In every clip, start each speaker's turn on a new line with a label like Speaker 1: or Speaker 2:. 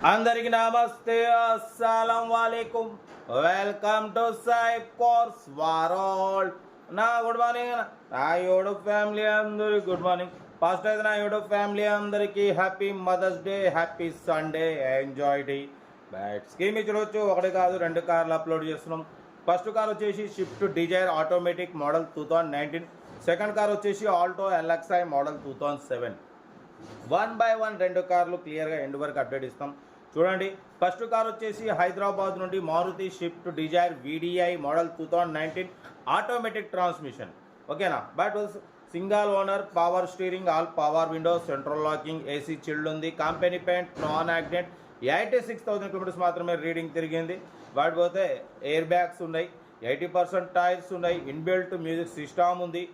Speaker 1: అందరికి నమస్తే, అస్సలం వాలేకుమ్. వెల్కమ్ టు సైబ్ కోర్స్ వరల్డ్. నా గుడ్ మార్నింగ్ నా యూట్యూబ్ ఫ్యామిలీ అందరికి గుడ్ మార్నింగ్. ఫస్ట్ అయితే నా యూట్యూబ్ ఫ్యామిలీ అందరికీ happy mother's day, happy Sunday, enjoy day. బ్యాట్ స్కీమ్ చూడవచ్చు, ఒకటి కాదు రెండు కార్లు అప్లోడ్ చేస్తున్నాం. ఫస్ట్ కార్ వచ్చేసి Swift Dzire automatic model 2019. Second car వచ్చేసి ఆల్టో ఎల్ఎక్స్ఐ మోడల్ 2007. 1 రెండు కార్లు క్లియర్గా ఎండ్ వరకు అప్డేట్ ఇస్తాం చూడండి. ఫస్ట్ కార్ వచ్చేసి హైదరాబాద్ నుండి Maruti Swift Dzire VDI model 2019 automatic transmission. ఓకేనా, but single owner, power steering, all power window, central locking, AC chilled ఉంది, company paint, non accident, 86,000 kilometres మాత్రమే రీడింగ్ తిరిగింది. వాటి పోతే ఎయిర్ బ్యాగ్స్ ఉన్నాయి, 80% టైర్స్ ఉన్నాయి, ఇన్బిల్ట్ మ్యూజిక్ సిస్టమ్ ఉంది.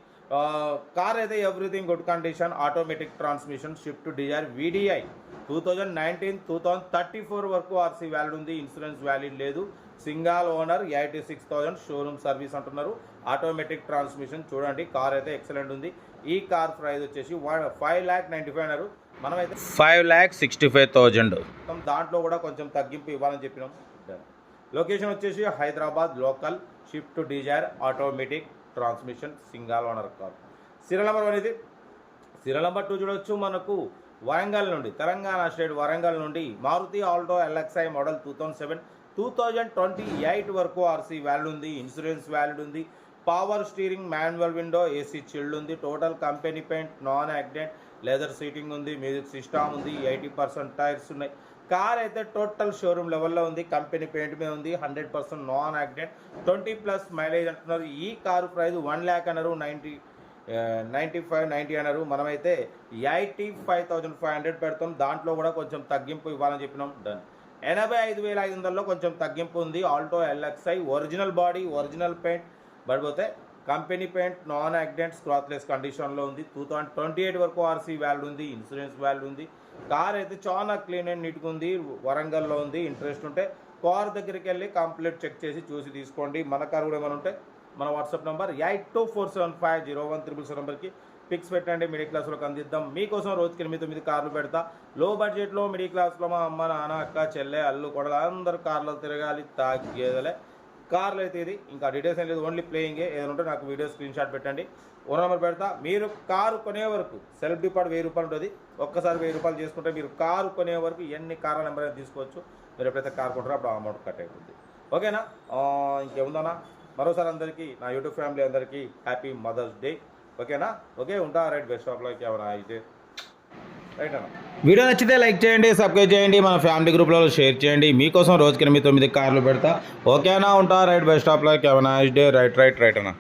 Speaker 1: కార్ అయితే everything good condition, automatic transmission, Swift Dzire VDI 2019 2034 వరకు ఆర్సీ వ్యాలిడ్ ఉంది, ఇన్సూరెన్స్ వ్యాలిడ్ లేదు, సింగల్ ఓనర్, 86,000 షోరూమ్ సర్వీస్ అంటున్నారు, ఆటోమేటిక్ ట్రాన్స్మిషన్. చూడండి కార్ అయితే ఎక్సలెంట్ ఉంది. ఈ కార్ ప్రైస్ వచ్చేసి 5,95,000 అన్నారు, మనమైతే 5,65,000. దాంట్లో కూడా కొంచెం తగ్గింపు ఇవ్వాలని చెప్పినాం. లొకేషన్ వచ్చేసి Hyderabad local, shift Dzire automatic transmission, single owner car. Serial number 1 ఇది. సీరియల్ నెంబర్ 2 చూడవచ్చు, మనకు వరంగల్ నుండి, తెలంగాణ స్టేట్ వరంగల్ నుండి మారుతి ఆల్టో ఎల్ఎక్స్ఐ మోడల్ 2007 2028 వరకు ఆర్సీ వ్యాలిడ్ ఉంది, ఇన్సూరెన్స్ వ్యాలిడ్ ఉంది, power steering, manual window, AC chilled ఉంది, total company paint, non accident, leather seating ఉంది, మ్యూజిక్ సిస్టమ్ ఉంది, 80% టైర్స్ ఉన్నాయి. కార్ అయితే టోటల్ షోరూమ్ లెవెల్లో ఉంది, కంపెనీ పెయింట్ మీద ఉంది, 100% నాన్ యాక్సిడెంట్, 20+ మైలేజ్ అంటున్నారు. ఈ కారు ప్రైస్ 1 lakh అన్నారు, 90 అన్నారు, మనమైతే 85,500 పెడతాం. దాంట్లో కూడా కొంచెం తగ్గింపు ఇవ్వాలని చెప్పినాం. డన్. 85,500లో కొంచెం తగ్గింపు ఉంది. Alto LXI original body, original paint, పడిపోతే company paint, non accident, scratchless కండిషన్లో ఉంది, 2028 వరకు ఆర్సీ వ్యాలిడ్ ఉంది, ఇన్సూరెన్స్ వ్యాలిడ్ ఉంది. కార్ అయితే చాలా క్లీన్ అండ్ నీట్గా ఉంది, వరంగల్లో ఉంది. ఇంట్రెస్ట్ ఉంటే కార్ దగ్గరికి వెళ్ళి కంప్లీట్ చెక్ చేసి చూసి తీసుకోండి. మన కార్ కూడా ఏమైనా ఉంటే మన వాట్సాప్ నెంబర్ 8247501777 నెంబర్కి పిక్స్ పెట్టండి, మిడిల్ క్లాస్లోకి అందిద్దాం. మీకోసం రోజుకి 8-9 కార్లు పెడతా. లో బడ్జెట్లో మిడిల్ క్లాస్లో మా అమ్మ, నాన్న, అక్క, చెల్లె, అల్లు, కొడలు అందరు కార్లో తిరగాలి, తాగేదలే కార్లు అయితే ఇది. ఇంకా డీటెయిల్స్ ఏం లేదు, ఓన్లీ ప్లేయింగే. ఏదైనా ఉంటే నాకు వీడియో స్క్రీన్ షాట్ పెట్టండి, ఓనర్ నెంబర్ పెడతా. మీరు కారు కొనే వరకు సెల్ఫ్ డిపార్ట్ 1000 రూపాయలు ఉంటుంది. ఒక్కసారి 1000 రూపాయలు చేసుకుంటే మీరు కారు కొనే వరకు ఎన్ని కార్ల నెంబర్ అయినా తీసుకోవచ్చు. మీరు ఎప్పుడైతే కారు కొంటారో అప్పుడు అమౌంట్ కట్ అయిపోతుంది. ఓకేనా, ఇంకేముందన్నా. మరోసారి అందరికీ, నా యూట్యూబ్ ఫ్యామిలీ అందరికీ హ్యాపీ మదర్స్ డే. ఓకేనా, ఓకే ఉంటా. Right, best of luck. ఏమైనా అయితే రైట్ అన్న. వీడియో నచ్చితే లైక్ చేయండి, సబ్స్క్రైబ్ చేయండి, మన ఫ్యామిలీ గ్రూప్లో షేర్ చేయండి. మీకోసం రోజుకి 8-9 కార్లు పెడతా. ఓకేనా, ఉంటా. Right, best of luck. ఏమైనా డే. రైట్ అన్న.